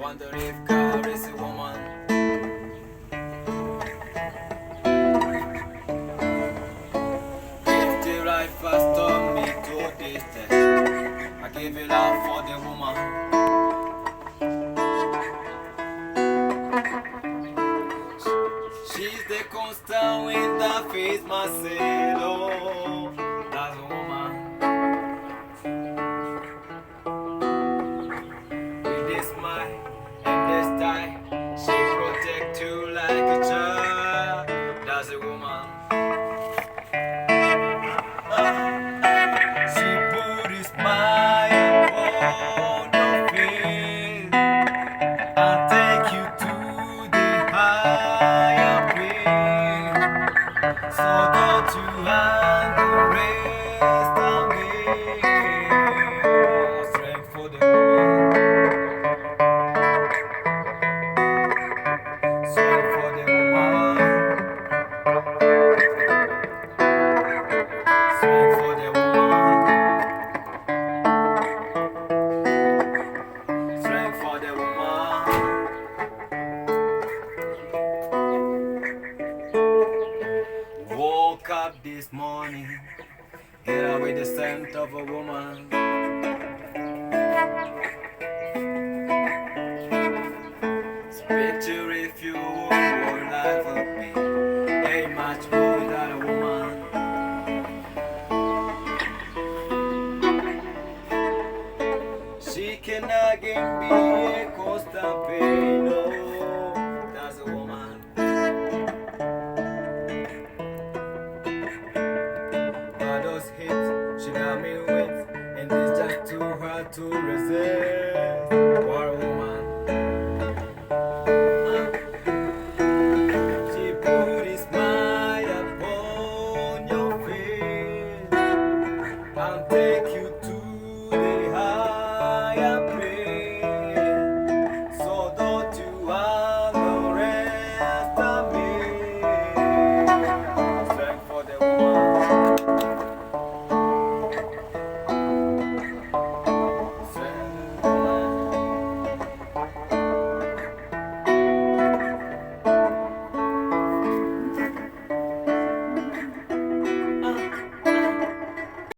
wonder if God is a woman. If the right first told me to this test, I give it up for the woman. She's the constant wind that feeds my sail. Oh, that's a woman. With this smile and this tie, she protects you like a child. That's a woman. She put a smile on your face and take you to the higher place. So don't you underestimate strength for the woman. Strength for the woman. Strength for the woman. Strength for the woman. Woke up this morning, here with the scent of a woman. Picture if you were life would be a much more than a woman. She can again be a constant pain. Oh, that's a woman. But those hits, she got me wet, and it's just too hard to resist. What a woman. She put a smile upon your face and take you to